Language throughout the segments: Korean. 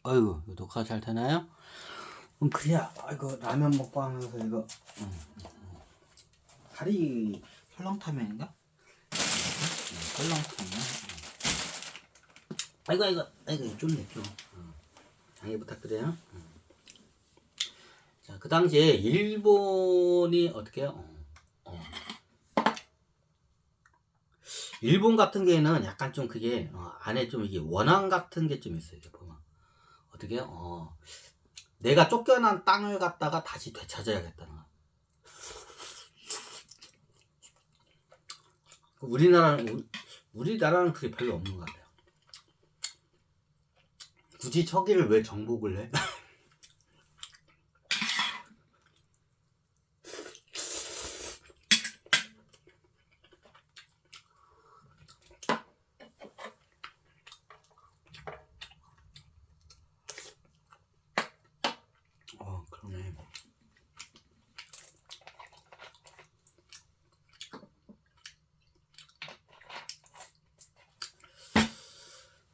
아이고, 녹화 잘 되나요? 그래야, 아이고, 라면 먹고 하면서 이거, 다리 설렁탕면인가? 설렁탕면. 아이고, 좀. 양해 부탁드려요. 자, 그 당시에 일본이 어떻게 해요? 일본 같은 경우에는 약간 좀 그게, 안에 좀 이게 원앙 같은 게 좀 있어요. 이렇게 보면. 어떻게 해요? 내가 쫓겨난 땅을 갖다가 다시 되찾아야겠다는 거. 우리나라는 그게 별로 없는 것 같아요. 굳이 저기를 왜 정복을 해? 그러네.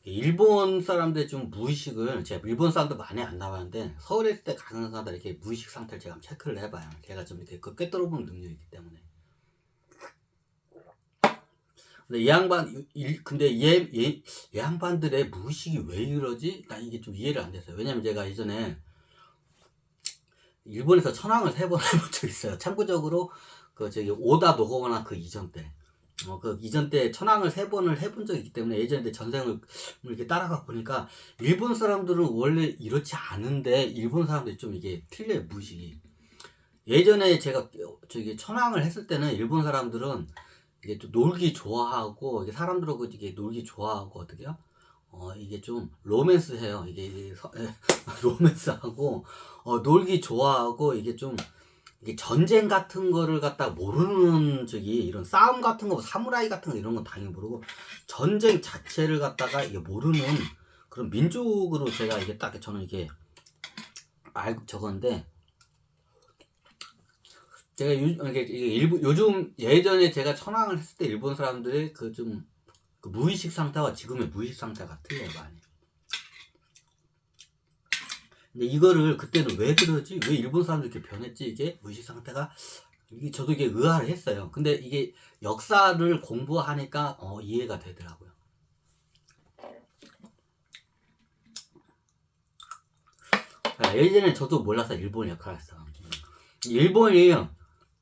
일본 사람들 좀 무의식을, 제가 일본 사람도 많이 안 나왔는데 서울에 있을 때 가는 사람들 이렇게 무의식 상태를 제가 한번 체크를 해봐요. 제가 좀 이렇게 그 꿰뚫어보는 능력이 있기 때문에. 근데 이 양반들의 무의식이 왜 이러지? 나 이게 좀 이해를 안 됐어요. 왜냐면 제가 예전에 일본에서 천황을 3번 해본 적 있어요. 참고적으로 오다 노거나 그 이전 때. 그 이전 때 천황을 3번을 해본 적이 있기 때문에 예전에 전생을 이렇게 따라가 보니까 일본 사람들은 원래 이렇지 않은데 일본 사람들이 좀 이게 틀려요, 무의식이. 예전에 제가 천황을 했을 때는 일본 사람들은 이게 또 놀기 좋아하고, 이게 사람들하고 이게 놀기 좋아하고, 어떻게요? 이게 좀 로맨스 해요. 로맨스하고, 놀기 좋아하고, 이게 전쟁 같은 거를 갖다 모르는 이런 싸움 같은 거, 사무라이 같은 거 이런 건 당연히 모르고, 전쟁 자체를 갖다가 이게 모르는 그런 민족으로 제가 이게 딱 저는 이게 알고 적었는데, 제가 요즘 예전에 제가 천황을 했을 때 일본 사람들의 그 무의식 상태와 지금의 무의식 상태가 틀려요, 많이. 근데 이거를 그때는 왜 그러지? 왜 일본 사람들이 이렇게 변했지? 이게 무의식 상태가, 저도 이게 의아를 했어요. 근데 이게 역사를 공부하니까 이해가 되더라고요. 예전에 저도 몰라서 일본 역할을 했어. 일본이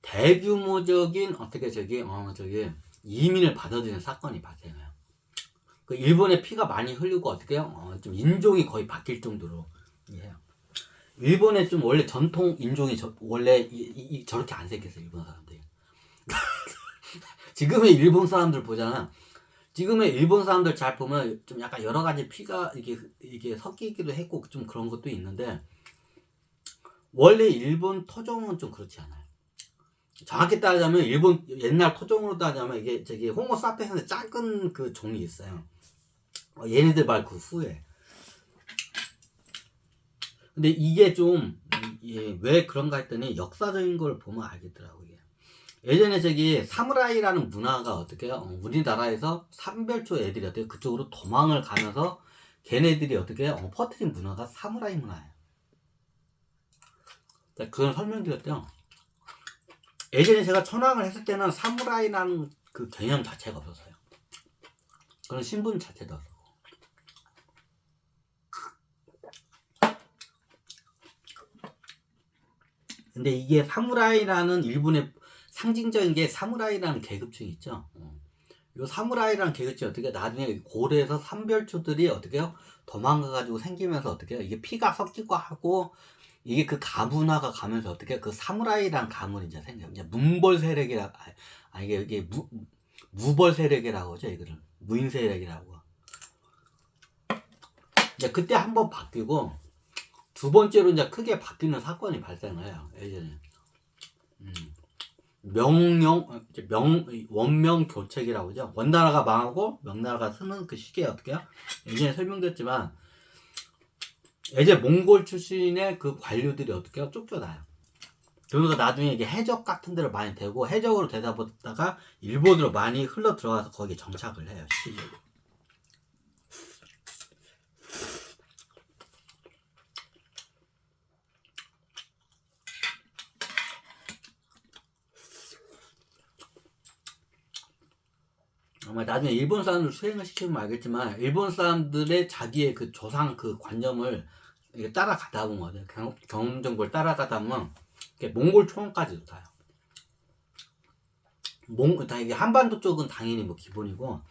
대규모적인 이민을 받아들이는 사건이 발생해요. 그 일본의 피가 많이 흘리고 어떻게요? 좀 인종이 거의 바뀔 정도로 해요. 일본의 좀 원래 전통 인종이 원래 저렇게 안 생겼어요, 일본 사람들이. 지금의 일본 사람들 보잖아. 지금의 일본 사람들 잘 보면 좀 약간 여러 가지 피가 이게 섞이기도 했고 좀 그런 것도 있는데, 원래 일본 토종은 좀 그렇지 않아요. 정확히 따지자면 일본 옛날 토종으로 따지자면 이게 호모 사피엔스의 작은 그 종이 있어요. 얘네들 말 그 후에. 근데 이게 왜 그런가 했더니 역사적인 걸 보면 알겠더라고요. 예전에 사무라이라는 문화가 어떻게요? 우리나라에서 삼별초 애들이 어떻게 그쪽으로 도망을 가면서 걔네들이 어떻게 퍼뜨린 문화가 사무라이 문화예요. 그건 설명드렸죠. 예전에 제가 천황을 했을 때는 사무라이라는 그 개념 자체가 없었어요. 그런 신분 자체도 없었고. 근데 이게 사무라이라는 일본의 상징적인 게 사무라이라는 계급층이 있죠. 요 사무라이라는 계급층이 어떻게 나중에 고래에서 삼별초들이 어떻게요? 도망가가지고 생기면서 어떻게요? 이게 피가 섞이고 하고 이게 그 가문화가 가면서 어떻게 그 사무라이란 가문이 이제 생겨요. 이제 문벌 세력이라 이게 무벌 세력이라고 하죠. 이거를 무인 세력이라고. 이제 그때 한번 바뀌고 두 번째로 이제 크게 바뀌는 사건이 발생해요. 예전에. 원명 교책이라고 하죠. 원나라가 망하고 명나라가 서는 그 시기에 어떻게요? 예전에 설명드렸지만 예전 몽골 출신의 그 관료들이 어떻게요? 쫓겨나요. 그러면서 나중에 이게 해적 같은 데로 많이 되고 해적으로 되다 보다가 일본으로 많이 흘러 들어가서 거기에 정착을 해요. 시기적으로. 정말 나중에 일본 사람들 수행을 시키면 알겠지만 일본 사람들의 자기의 그 조상 그 관념을 이게 따라가다 보면 경험 정보를 따라가다 보면 몽골 초원까지도 가요. 이게 한반도 쪽은 당연히 뭐 기본이고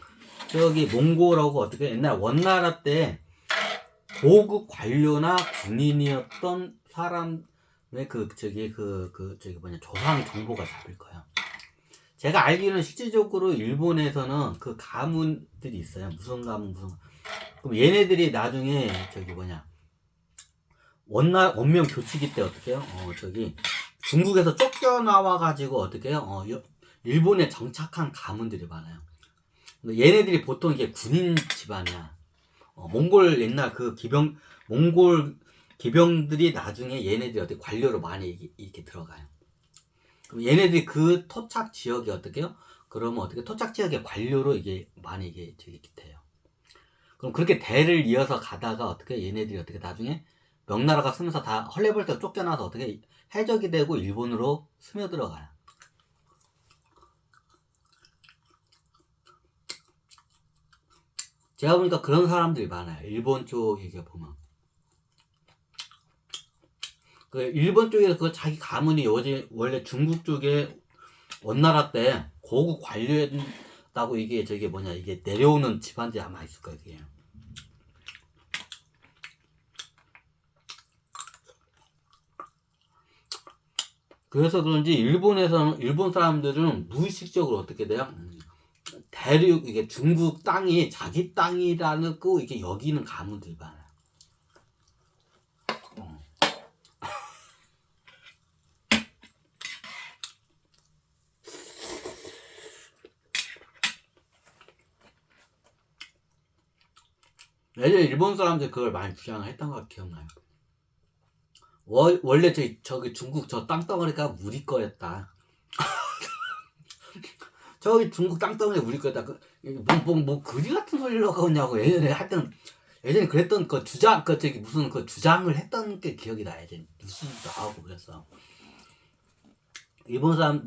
저기 몽골하고 어떻게 옛날 원나라 때 고급 관료나 군인이었던 사람의 저기 뭐냐 조상 정보가 잡힐 거예요. 제가 알기로는 실질적으로 일본에서는 그 가문들이 있어요. 무슨 가문 그럼 얘네들이 나중에 저기 뭐냐 원명 교치기 때 어떻게 해요? 저기 중국에서 쫓겨나와 가지고 어떻게 해요? 일본에 정착한 가문들이 많아요. 얘네들이 보통 이게 군인 집안이야. 몽골 옛날 그 몽골 기병들이 나중에 얘네들이 어떻게 관료로 많이 이렇게 들어가요. 그럼 얘네들이 그 토착 지역이 어떻게 해요? 그러면 어떻게 토착 지역의 관료로 이게 많이 이게 돼요. 그럼 그렇게 대를 이어서 가다가 어떻게 얘네들이 어떻게 나중에 명나라가 쓰면서 다 헐레벌떡 쫓겨나서 어떻게 해적이 되고 일본으로 스며들어가요. 제가 보니까 그런 사람들이 많아요. 일본 쪽에 보면. 그 일본 쪽에서 그 자기 가문이 원래 중국 쪽에 원나라 때 고급 관료였다고 이게 저게 뭐냐 이게 내려오는 집안들이 아마 있을 거예요. 이게. 그래서 그런지 일본 사람들은 무의식적으로 어떻게 돼요? 대륙 이게 중국 땅이 자기 땅이라는 거 이게 여기는 가문들이 많아요. 예전에 일본 사람들 그걸 많이 주장을 했던 것 기억나요. 원래 저기 중국 저 땅덩어리가 우리 거였다. 저기 중국 땅덩어리 우리 거였다. 뭐 그지 같은 소리를 하냐고 예전에 그랬던 그 주장 저기 무슨 그 주장을 했던 게 기억이 나. 예전에 뉴스도 나오고 그랬어. 일본 사람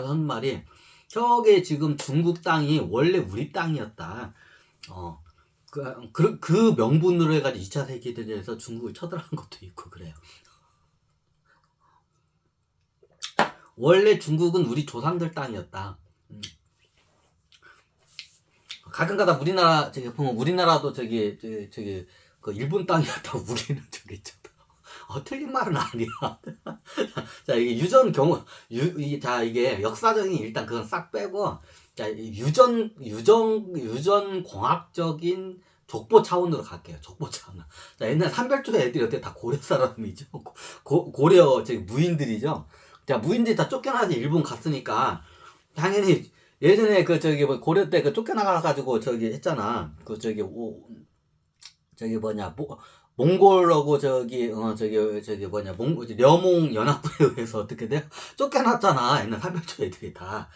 하는 말이 저게 지금 중국 땅이 원래 우리 땅이었다. 그 명분으로 해가지고 2차 세계대전에서 중국을 쳐들어간 것도 있고 그래요. 원래 중국은 우리 조상들 땅이었다. 가끔가다 우리나라 보면 우리나라도 저기 그 일본 땅이었다. 우리는 저기 있잖아. 틀린 말은 아니야. 자 이게 이게 역사적인 일단 그건 싹 빼고 자 유전 공학적인 족보 차원으로 갈게요. 족보 차원. 자 옛날 삼별조 애들이 어떻게 다 고려 사람이죠. 고려 저기 무인들이죠. 자 무인들이 다 쫓겨나서 일본 갔으니까 당연히 예전에 그 저기 뭐 고려 때 그 쫓겨나가 가지고 저기 했잖아. 그 저기 뭐냐 몽골하고 려몽 연합부에 의해서 어떻게 돼요? 쫓겨났잖아. 옛날 삼별조 애들이 다.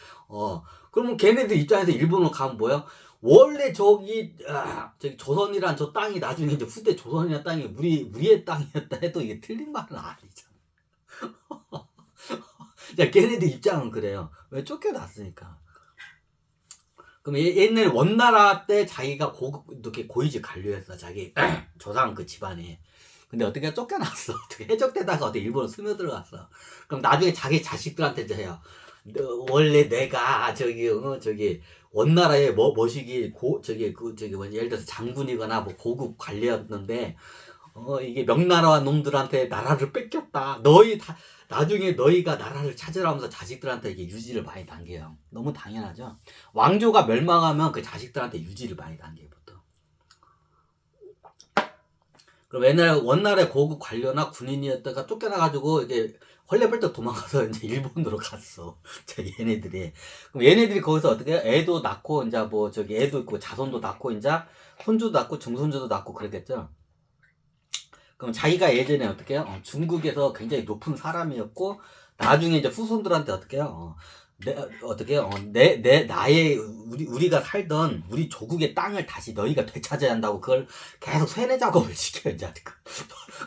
그러면 걔네들 입장에서 일본으로 가면 뭐야? 원래 저기 조선이란 저 땅이 나중에 이제 후대 조선이란 땅이 우리의 땅이었다 해도 이게 틀린 말은 아니잖아. 야, 걔네들 입장은 그래요. 왜 쫓겨났으니까. 그럼 옛날에 원나라 때 자기가 이렇게 고위직 관료였어. 자기 조상 그 집안에. 근데 어떻게 쫓겨났어. 어떻게 해적되다가 어떻게 일본으로 스며들어갔어. 그럼 나중에 자기 자식들한테 이제 해요. 원래 내가 저기 원나라의 머시기 예를 들어서 장군이거나 뭐 고급 관리였는데 이게 명나라 놈들한테 나라를 뺏겼다. 나중에 너희가 나라를 찾으라면서 자식들한테 이게 유지를 많이 당겨요. 너무 당연하죠. 왕조가 멸망하면 그 자식들한테 유지를 많이 당겨요, 보통. 그럼 옛날 원나라의 고급 관료나 군인이었다가 쫓겨나가지고 이제 헐레벌떡 도망가서 이제 일본으로 갔어. 얘네들이. 그럼 얘네들이 거기서 어떻게 애도 낳고 이제 뭐 저기 애도 있고 자손도 낳고 이제 손주도 낳고 중손주도 낳고 그랬겠죠. 그럼 자기가 예전에 어떻게 해요? 중국에서 굉장히 높은 사람이었고 나중에 이제 후손들한테 어떻게 해요? 우리가 살던 우리 조국의 땅을 다시 너희가 되찾아야 한다고 그걸 계속 세뇌 작업을 시켜요. 이제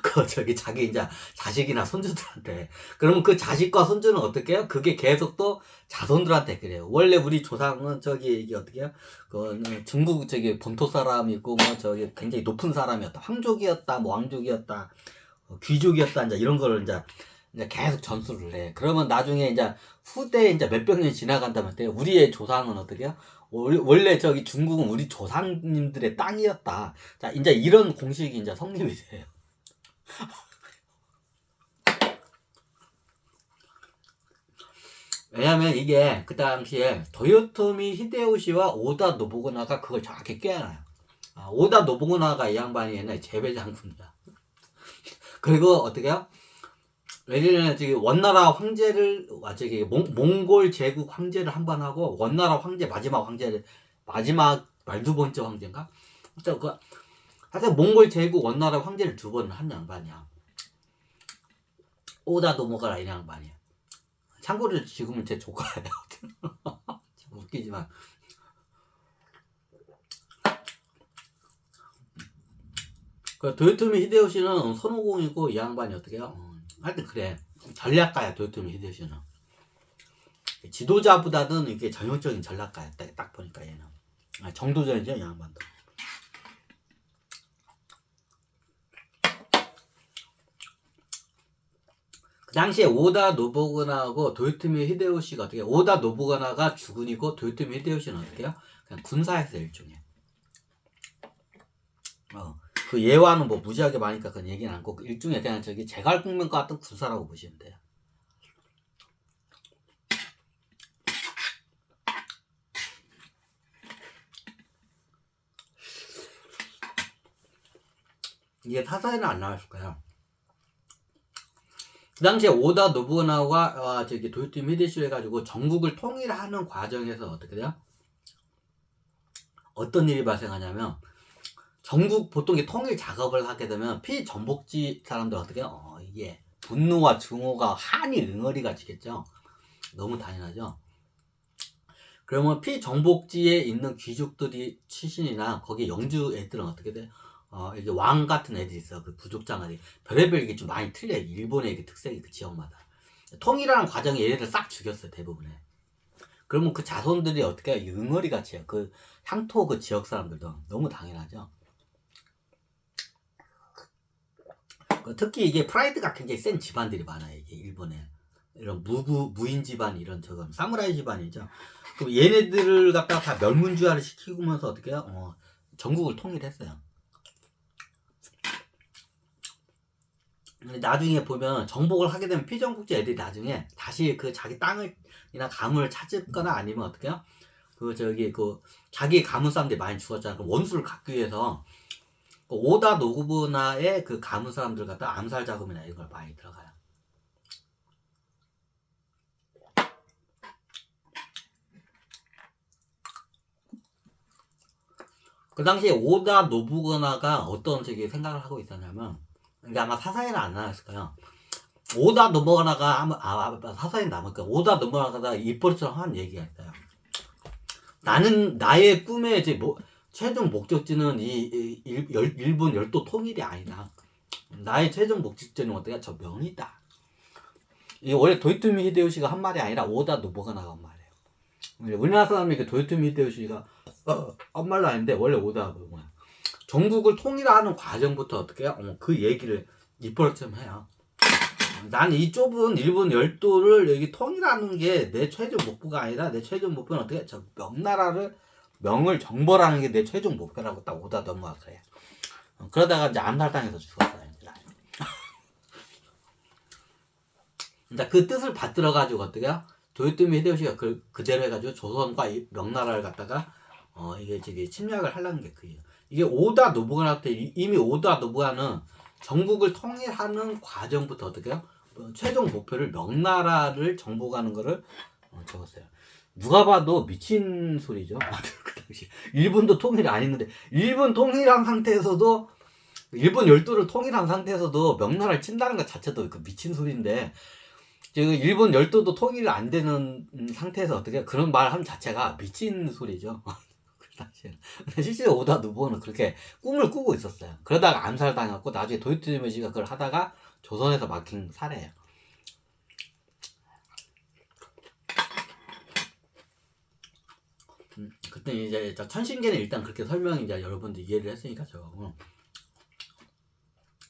그 저기 자기 이제 자식이나 손주들한테. 그러면 그 자식과 손주는 어떻게 해요? 그게 계속 또 자손들한테 그래요. 원래 우리 조상은 저기 이게 어떻게 해요? 그 중국 저기 본토 사람이고 뭐 저기 굉장히 높은 사람이었다. 황족이었다. 뭐 왕족이었다. 귀족이었다. 이제 이런 거를 이제 계속 전수를 해. 그러면 나중에 이제 후대 이제 몇백 년이 지나간다면 돼. 우리의 조상은 어떻게 해요? 원래 저기 중국은 우리 조상님들의 땅이었다. 자, 이제 이런 공식이 이제 성립이 돼요. 왜냐면 이게 그 당시에 도요토미 히데요시와 오다 노부나가 그걸 정확히 꿰어놔요. 오다 노부나가 이 양반이 옛날에 재배 장군이야. 그리고 어떻게 해요? 예전에 저기 원나라 황제를 저기 몽골 제국 황제를 한 번 하고 원나라 황제 마지막 말두 번째 황제인가? 하여튼 몽골 제국 원나라 황제를 두 번 한 양반이야. 오다 노부나가 이 양반이야. 참고로 지금은 제 조카예요. 웃기지만. 그 도요토미 히데요시는 손오공이고 이 양반이 어떻게 해요? 하여튼 그래. 전략가야 도요토미 히데요시는. 지도자보다는 이게 전형적인 전략가야. 딱 보니까 얘는. 정도전이죠 이 양반도. 그 당시에 오다 노부나하고 도요토미 히데요시가 어떻게 해요? 오다 노부나가 주군이고 도요토미 히데요시는 어떻게 해요? 그냥 군사에서 일종의. 그 예화는 뭐 무지하게 많으니까 그건 얘기는 않고 일종의 그냥 저기 제갈공명과 같은 군사라고 보시면 돼요. 이게 사사에는 안 나왔을 거야. 그 당시에 오다 노부나가 저기 도요토미 히데요시 해가지고 전국을 통일하는 과정에서 어떻게 돼요? 어떤 일이 발생하냐면 전국 보통 통일 작업을 하게 되면 피전복지 사람들 어떻게 해요? 이게 분노와 증오가 한이 응어리가 지겠죠. 너무 당연하죠. 그러면 피정복지에 있는 귀족들이 출신이나 거기 영주 애들은 어떻게 돼? 이게 왕 같은 애들이 있어. 그 부족장아리. 별의별 이게 좀 많이 틀려요. 일본의 이게 특색이 그 지역마다. 통일하는 과정에 얘네들 싹 죽였어요. 대부분에. 그러면 그 자손들이 어떻게 해요? 응어리 같이 해요. 그 향토 그 지역 사람들도 너무 당연하죠. 특히 이게 프라이드가 굉장히 센 집안들이 많아요. 이게 일본에. 이런 무인 집안, 이런 저건 사무라이 집안이죠. 그럼 얘네들을 갖다가 다 멸문주화를 시키면서 어떻게 해요? 전국을 통일했어요. 나중에 보면 정복을 하게 되면 피정복지 애들이 나중에 다시 그 자기 땅을이나 가문을 찾거나 아니면 어떻게 해요? 자기 가문 사람들이 많이 죽었잖아. 그럼 원수를 갚기 위해서 오다 노부나의 그 가문 사람들 갖다 암살 작업이나 이런 걸 많이 들어가요. 그 당시에 오다 노부나가 어떤 생각을 하고 있었냐면, 이게 아마 사사에는 안 나왔을 거예요. 오다 노부나가 사사에 남을까? 오다 노부나가 입버릇처럼 한 얘기가 있어요. 나는 나의 꿈의 최종 목적지는 일본 열도 통일이 아니다. 나의 최종 목적지는 어때요? 저 명이다. 이게 원래 도요토미 히데요시가 한 말이 아니라 오다 노부나가 한 말이에요. 우리나라 사람이 도요토미 히데요시가 한 말도 아닌데 원래 오다 노부나. 전국을 통일하는 과정부터 어떻게 해요? 그 얘기를 입버릇처럼 해요. 난 이 좁은 일본 열도를 여기 통일하는 게 내 최종 목표가 아니라 내 최종 목표는 어떻게? 저 명을 정벌하는 게 내 최종 목표라고 딱 오다 넘어갔어요. 그러다가 이제 암살당해서 죽었어요. 그러니까 그 뜻을 받들어가지고 어떻게 해요? 도요토미 히데요시가 그대로 해가지고 조선과 명나라를 갖다가 이게 침략을 하려는 게 그예요. 이게 오다 노부나 때 이미 오다 노부나는 전국을 통일하는 과정부터 어떻게 해요? 최종 목표를 명나라를 정복하는 거를 적었어요. 누가 봐도 미친 소리죠. 그 당시 일본도 통일이 안 했는데 일본 통일한 상태에서도 일본 열도를 통일한 상태에서도 명나라를 친다는 것 자체도 그 미친 소리인데 지금 일본 열도도 통일이 안 되는 상태에서 어떻게 그런 말 하는 자체가 미친 소리죠. 사실. 근데 실제로 오다 노부나는 그렇게 꿈을 꾸고 있었어요. 그러다가 암살당했고 나중에 도요토미치가 그걸 하다가 조선에서 막힌 사례예요. 그때 이제 천신계는 일단 그렇게 설명이 이제 여러분들 이해를 했으니까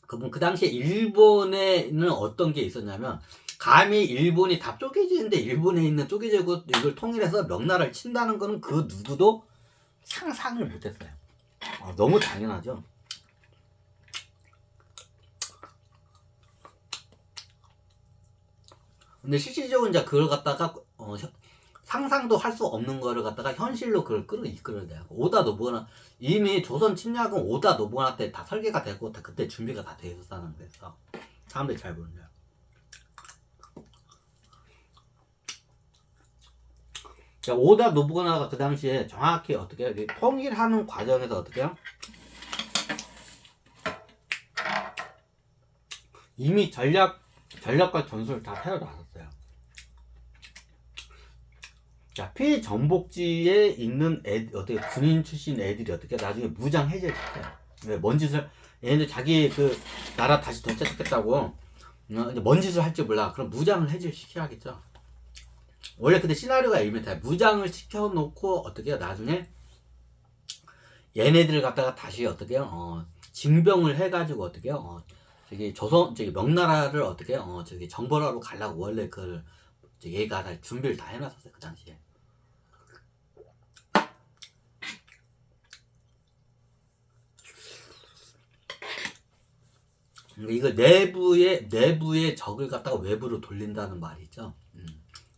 그럼 그 당시에 일본에는 어떤 게 있었냐면 감히 일본이 다 쪼개지는데 일본에 있는 쪼개지고 이걸 통일해서 명나라를 친다는 거는 그 누구도 상상을 못했어요. 너무 당연하죠. 근데 실질적으로 이제 그걸 갖다가 상상도 할 수 없는 거를 갖다가 현실로 그걸 이끌어야 돼요. 오다 노부나 이미 조선 침략은 오다 노부나 때 다 설계가 되고 그때 준비가 다 돼 있었다는 거예요. 사람들이 잘 모르는 거예요. 오다 노부나가 그 당시에 정확히 어떻게 통일하는 과정에서 어떻게요? 이미 전략과 전술을 다 세워놨었어요. 자, 피전복지에 있는 어떻게 군인 출신 애들이 어떻게 나중에 무장 해제를 시켜요. 왜? 뭔 짓을, 얘네들 자기 그 나라 다시 되찾겠다고 이제 뭔 짓을 할지 몰라. 그럼 무장을 해제를 시켜야겠죠. 원래 근데 시나리오가 이렇게 무장을 시켜놓고 어떻게 해요? 나중에 얘네들을 갖다가 다시 어떻게 해요? 징병을 해가지고 어떻게 해요? 저기 명나라를 어떻게 해요? 저기 정벌하러 가려고 원래 그 얘가 다 준비를 다 해놨었어요. 그 당시에. 이거 내부의 적을 갖다가 외부로 돌린다는 말이죠.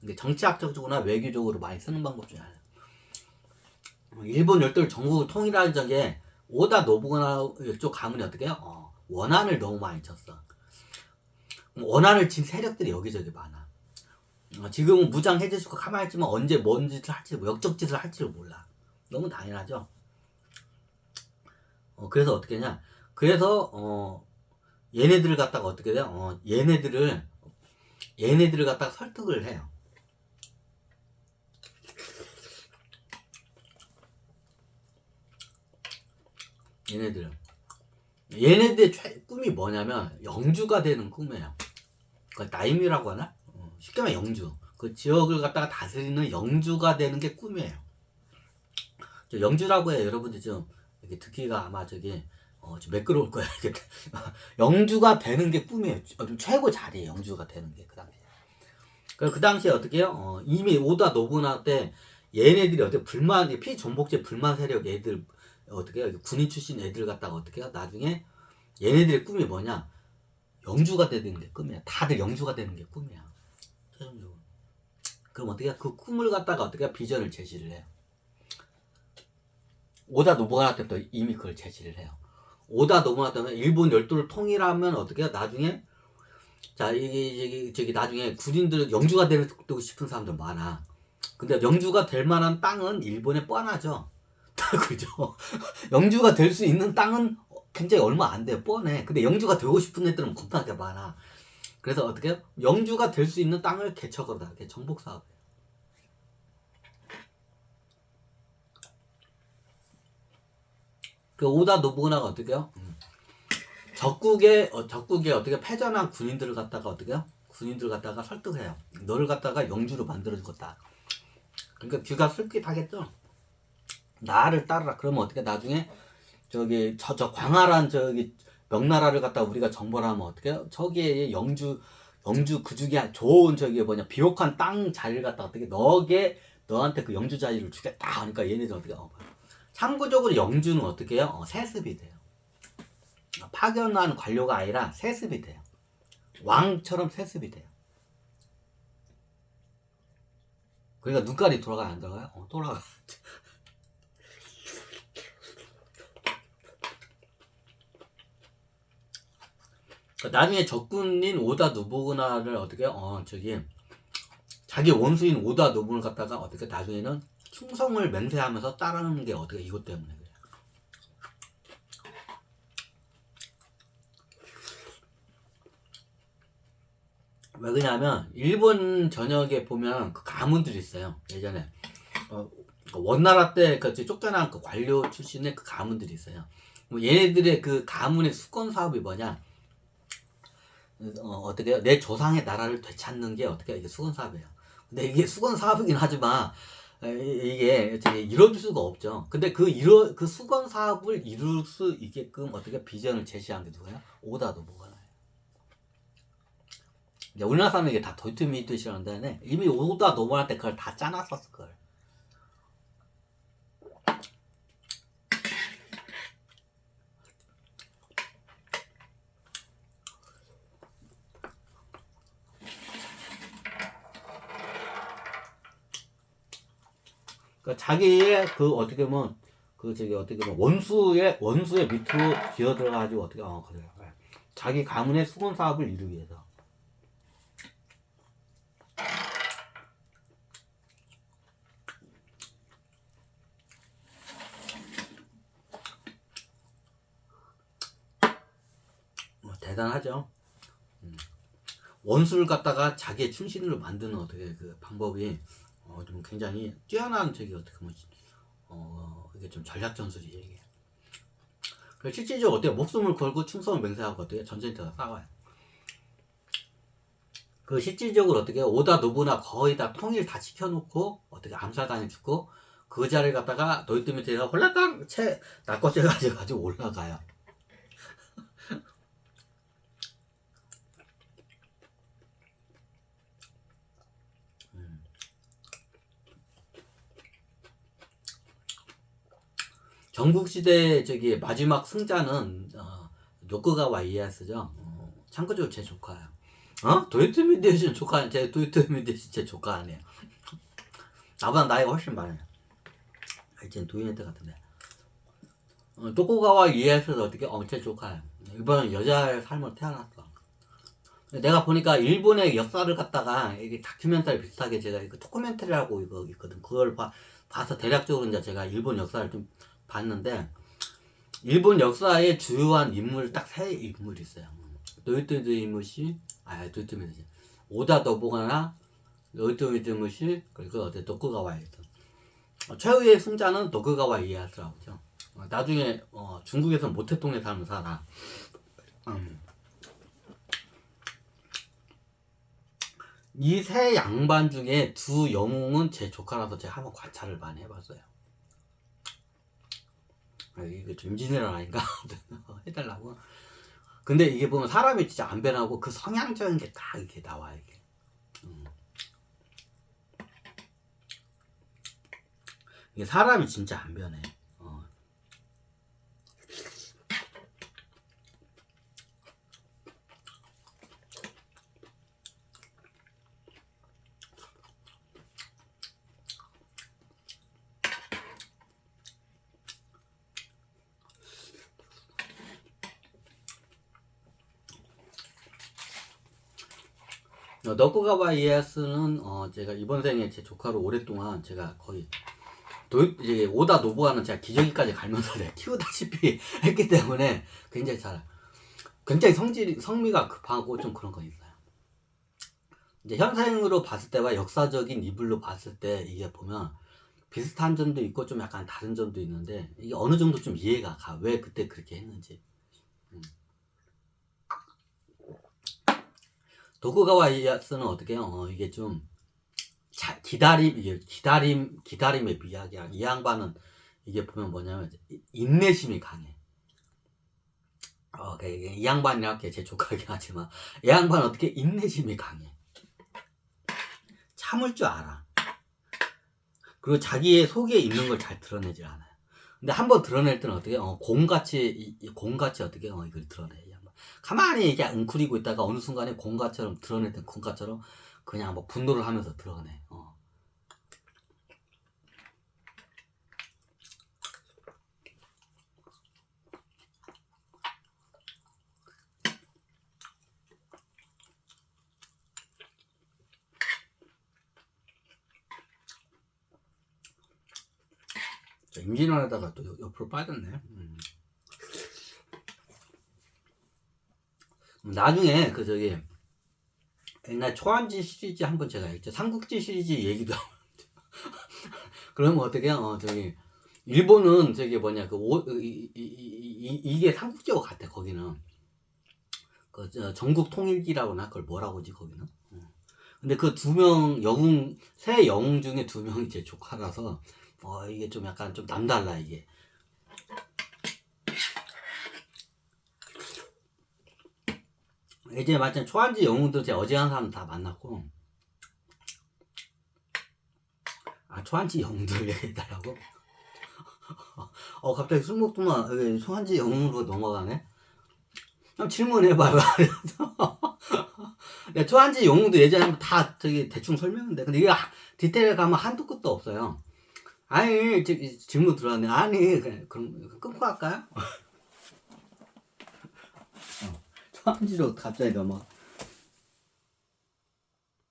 이게 정치학적으로나 외교적으로 많이 쓰는 방법 중에 하나예요. 일본 열도를 전국을 통일하는 적에 오다 노부나 쪽 가문이 어떻게 해요? 원한을 너무 많이 쳤어. 원한을 친 세력들이 여기저기 많아. 지금은 무장 해제시고 가만히 있지만 언제 뭔 짓을 할지, 역적짓을 할지를 몰라. 너무 당연하죠. 그래서 어떻게 하냐? 그래서 얘네들을 갖다가 어떻게 돼요? 얘네들을 갖다가 설득을 해요. 얘네들의 꿈이 뭐냐면 영주가 되는 꿈이에요. 그 나임이라고 하나? 쉽게 말하면 영주. 그 지역을 갖다가 다스리는 영주가 되는 게 꿈이에요. 영주라고 해요. 여러분들 좀 이렇게 듣기가 아마 좀 매끄러울 거예요. 영주가 되는 게 꿈이에요. 좀 최고 자리에 영주가 되는 게 그 당시에. 그 당시에 어떻게 해요? 이미 오다 노부나 때 얘네들이 어떻게 피전복제 불만 세력 애들 어떻게 해요? 군인 출신 애들 갖다가 어떻게 해요? 나중에 얘네들의 꿈이 뭐냐? 영주가 되는 게 꿈이야. 다들 영주가 되는 게 꿈이야. 최종적으로. 그럼 어떻게 그 꿈을 갖다가 어떻게 비전을 제시를 해요. 오다 노부나 때부터 이미 그걸 제시를 해요. 오다 노부나 때는 일본 열도를 통일하면 어떻게 해요? 나중에 자 저기 나중에 군인들 영주가 되고 싶은 사람들 많아. 근데 영주가 될 만한 땅은 일본에 뻔하죠. 그죠? 영주가 될 수 있는 땅은 굉장히 얼마 안 돼요. 뻔해. 근데 영주가 되고 싶은 애들은 겁나게 많아. 그래서 어떻게 해요? 영주가 될 수 있는 땅을 개척을 하게 정복 사업이에요. 그 오다 노부나가 어떻게 해요? 적국에 어떻게 패전한 군인들을 갖다가 어떻게 해요? 군인들 갖다가 설득해요. 너를 갖다가 영주로 만들어주겠다. 그러니까 귀가 솔깃하겠죠? 나를 따르라. 그러면 어떻게 나중에 저기 저 광활한 저기 명나라를 갖다 우리가 정벌하면 어떻게 해요? 저기에 영주 그 중에 좋은 저기 비옥한 땅 자리를 갖다 어떻게 너한테 그 영주 자리를 주겠다 하니까 얘네들 어떻게 참고적으로 영주는 어떻게 해요? 세습이 돼요. 파견한 관료가 아니라 세습이 돼요. 왕처럼 세습이 돼요. 그러니까 눈깔이 돌아가요, 안 돌아가요? 돌아가. 나중에 적군인 오다 노부나를 어떻게 자기 원수인 오다 노부를 갖다가 어떻게 나중에는 충성을 맹세하면서 따르는 게 어떻게 이것 때문에 그래요. 왜 그러냐면 일본 전역에 보면 그 가문들이 있어요. 예전에 원나라 때 그 쫓겨난 그 관료 출신의 그 가문들이 있어요. 뭐 얘네들의 그 가문의 수건 사업이 뭐냐? 어떻게 해요? 내 조상의 나라를 되찾는 게 어떻게 이게 수건 사업이에요. 근데 이게 수건 사업이긴 하지만 이게 되게 이뤄질 수가 없죠. 근데 그 수건 사업을 이룰 수 있게끔 어떻게 비전을 제시한 게 누구야? 오다 노부나예요. 우리나라 사람은 이게 다 도이트미트시라는데 이미 오다 노부나 때 그걸 다 짜놨었어 그걸. 그러니까 자기의 그 어떻게 보면 그 저기 어떻게 보면 원수의 밑으로 기어 들어가지고 어떻게 그래요. 자기 가문의 수건 사업을 이루기 위해서. 뭐 대단하죠. 원수를 갖다가 자기의 충신으로 만드는 어떻게 그 방법이 좀 굉장히 뛰어난 저기 어떻게 보면 이게 좀 전략 전술이에요 이게. 그래서 실질적으로 어때요? 목숨을 걸고 충성을 맹세하고 어떻게 전쟁터가 싸워요. 그 실질적으로 어떻게 오다 노부나 거의 다 통일 다 시켜놓고 어떻게 암살당해 죽고 그 자리를 갖다가 도이토미테가 홀라당 낙거죄 가지고 올라가요. 전국시대 저기 마지막 승자는 노쿠가와 이에야스죠. 참고적으로 제 조카예요. 도요토미 대신 조카, 제 도요토미 대신 제 조카 아니에요. 나보다 나이가 훨씬 많아요. 하여튼 도요네테 같은데. 도쿠가와 이에야스도 어떻게 제 조카예요. 이번엔 여자의 삶으로 태어났어. 내가 보니까 일본의 역사를 갖다가 이게 다큐멘터리 비슷하게 제가 이거 토크멘터리라고 이거 있거든. 그걸 봐서 대략적으로 이제 제가 일본 역사를 좀 봤는데 일본 역사의 주요한 인물 딱 세 인물이 있어요. 도요토미데무시, 도요토미데무시, 오다 노부나가, 도요토미데무시, 그리고 도쿠가와 이에야스. 최후의 승자는 도쿠가와 이에야스라고 하죠. 나중에 중국에서 모태통에 사는 사람. 이 세 양반 중에 두 영웅은 제 조카라서 제가 한번 관찰을 많이 해봤어요. 이게 좀 임진왜란 아닌가 해달라고. 근데 이게 보면 사람이 진짜 안 변하고 그 성향적인 게 딱 이렇게 나와요 이게. 이게 사람이 진짜 안 변해. 너쿠가와 이에야스는 제가 이번 생에 제 조카로 오랫동안 제가 거의 이제 오다 노부아는 제가 기저귀까지 갈면서 내가 키우다시피 했기 때문에 굉장히 성미가 급하고 좀 그런 거 있어요. 이제 현생으로 봤을 때와 역사적인 이불로 봤을 때 이게 보면 비슷한 점도 있고 좀 약간 다른 점도 있는데 이게 어느 정도 좀 이해가 가. 왜 그때 그렇게 했는지. 도쿠가와 이에야스는 어떻게 해요? 이게 좀 기다림의 미학이야. 이 양반은 이게 보면 뭐냐면 인내심이 강해. 이 양반이랄게 제 조카긴 하지만 이 양반은 어떻게 인내심이 강해. 참을 줄 알아. 그리고 자기의 속에 있는 걸 잘 드러내질 않아요. 근데 한번 드러낼 때는 어떻게 곰같이 어떻게 이걸 드러내. 가만히 이게 웅크리고 있다가 어느 순간에 곰같처럼 드러낼 땐 곰같처럼 그냥 뭐 분노를 하면서 드러내. 임진왜란에다가 또 옆으로 빠졌네. 나중에 그 저기 옛날 초안지 시리즈 한번 제가 했죠. 삼국지 시리즈 얘기도 그러면 어떻게 저기 일본은 저기 뭐냐 이게 삼국지와 같아 거기는. 전국 통일기라고나 그걸 뭐라고 하지 거기는. 근데 그 두 명 영웅 세 영웅 중에 두 명이 제 조카라서 이게 좀 약간 좀 남달라 이게. 예전에 마찬 초안지 영웅들 제가 어제 한 사람 다 만났고. 초안지 영웅들 얘기해달라고? 갑자기 술 먹더만 초안지 영웅으로 넘어가네. 그럼 질문해봐요. 초안지 영웅도 예전에 한번 다 저기 대충 설명했는데, 근데 이게 디테일에 가면 한도 끝도 없어요. 아니, 질문 들어왔네. 아니, 그럼 끊고 할까요? 초안지로 갑자기 넘어가.